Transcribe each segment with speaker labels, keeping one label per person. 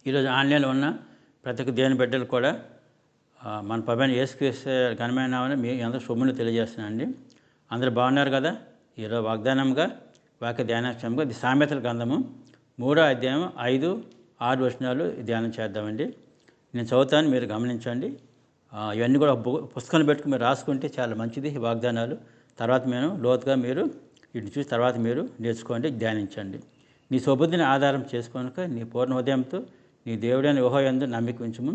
Speaker 1: ఈరోజు ఆన్లైన్లో ఉన్న ప్రతి ఒక్క దేవుని బిడ్డలు కూడా మన ప్రభువైన యేసుక్రీస్తు ఘనమైన నామమున మీ అందరూ శుభములు తెలియజేస్తున్నానండి. అందరూ బాగున్నారు కదా. ఈరోజు వాగ్దానంగా వాక్య ధ్యానాంశంగా ఇది సామెతల గ్రంథము 3వ అధ్యాయం 5, 6 వచనాలు ధ్యానం చేద్దామండి. నేను చదువుతాను, మీరు గమనించండి. ఇవన్నీ కూడా పుస్తకాలు పెట్టుకుని మీరు రాసుకుంటే చాలా మంచిది ఈ వాగ్దానాలు. తర్వాత మేము లోతుగా మీరు వీటిని చూసి తర్వాత మీరు నేర్చుకోండి, ధ్యానించండి. నీ స్వబుద్ధిని ఆధారం చేసుకోనుక నీ పూర్ణ హృదయంతో నీ దేవుడైన యెహోవా యందు నమ్మిక ఉంచుము.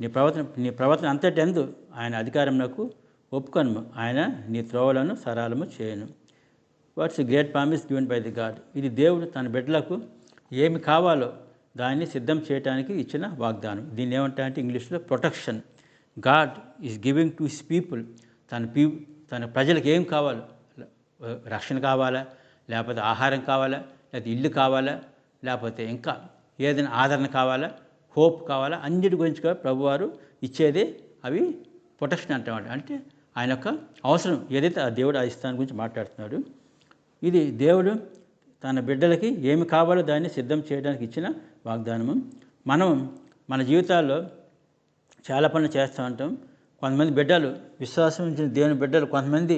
Speaker 1: నీ ప్రవర్తన అంతటి యందు ఆయన అధికారమునకు ఒప్పుకొనుము. ఆయన నీ త్రోవలను సరళము చేయను. What's great promise given by the God. ఇది దేవుడు తన బిడ్డలకు ఏమి కావాలో దాన్ని సిద్ధం చేయడానికి ఇచ్చిన వాగ్దానం. దీన్ని ఏమంటారంటే ఇంగ్లీష్లో protection. God is giving to his people. తన ప్రజలకు ఏం కావాలో, రక్షణ కావాలా, లేకపోతే ఆహారం కావాలా, లేకపోతే ఇల్లు కావాలా, లేకపోతే ఇంకా ఏదైనా ఆదరణ కావాలా, హోప్ కావాలా, అన్నిటి గురించి కూడా ప్రభువారు ఇచ్చేదే అవి ప్రొటెక్షన్ అంటామాట. అంటే ఆయన యొక్క అవసరం ఏదైతే ఆ దేవుడు ఆ ఇస్తాను గురించి మాట్లాడుతున్నాడు. ఇది దేవుడు తన బిడ్డలకి ఏమి కావాలో దాన్ని సిద్ధం చేయడానికి ఇచ్చిన వాగ్దానము. మనం మన జీవితాల్లో చాలా పనులు చేస్తూ ఉంటాం. కొంతమంది బిడ్డలు, విశ్వాసం ఉంచిన దేవుని బిడ్డలు కొంతమంది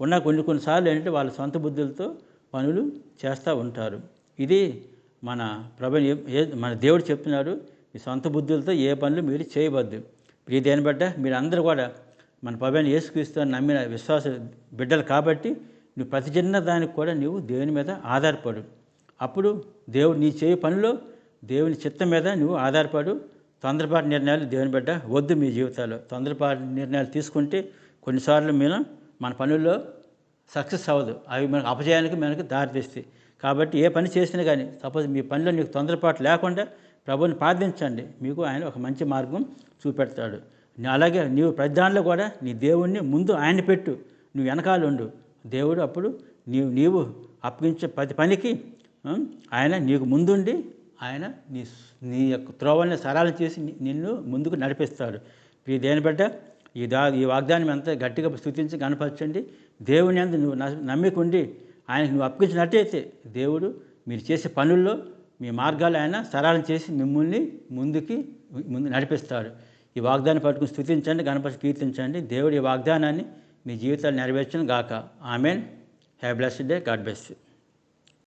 Speaker 1: ఉన్న కొన్నిసార్లు ఏంటంటే వాళ్ళ సొంత బుద్ధులతో పనులు చేస్తూ ఉంటారు. ఇది మన మన దేవుడు చెప్తున్నాడు, మీ సొంత బుద్ధులతో ఏ పనులు మీరు చేయవద్దు. ఈ దేని బిడ్డ మీరు అందరూ కూడా మన ప్రభువైన యేసుక్రీస్తు నమ్మిన విశ్వాస బిడ్డలు కాబట్టి నువ్వు ప్రతి చిన్న దానికి కూడా నువ్వు దేవుని మీద ఆధారపడు. అప్పుడు దేవుడు నీ చేయ పనిలో దేవుని చిత్తం మీద నువ్వు ఆధారపడు. తొందరపాటు నిర్ణయాలు దేవుని బిడ్డ వద్దు. మీ జీవితాల్లో తొందరపాటు నిర్ణయాలు తీసుకుంటే కొన్నిసార్లు మన పనుల్లో సక్సెస్ అవ్వదు. అవి మనకు అపజయానికి మనకు దారితీస్తాయి. కాబట్టి ఏ పని చేసినా కానీ సపోజ్ మీ పనిలో నీకు తొందరపాటు లేకుండా ప్రభువుని ప్రార్థించండి, మీకు ఆయన ఒక మంచి మార్గం చూపెడతాడు. అలాగే నీవు ప్రతి దానిలో కూడా నీ దేవుణ్ణి ముందు ఆయన పెట్టు, నువ్వు వెనకాల ఉండు. దేవుడు అప్పుడు నీవు అప్పగించే ప్రతి పనికి ఆయన నీకు ముందుండి ఆయన నీ యొక్క త్రోవల్ని సరళం చేసి నిన్ను ముందుకు నడిపిస్తాడు. దేని బిడ్డ ఈ వాగ్దానం ఎంత గట్టిగా స్తుతించి కనపరచండి. దేవుని అందు నువ్వు నమ్మికుండి ఆయనకు నువ్వు అప్పగించినట్టయితే దేవుడు మీరు చేసే పనుల్లో మీ మార్గాలు ఆయన సరళం చేసి మిమ్మల్ని ముందు నడిపిస్తాడు. ఈ వాగ్దాన్ని పట్టుకుని స్తుతించండి, గణపతి కీర్తించండి. దేవుడు ఈ వాగ్దానాన్ని మీ జీవితాలు నెరవేర్చును గాక. Amen. Have blessed day. God bless you.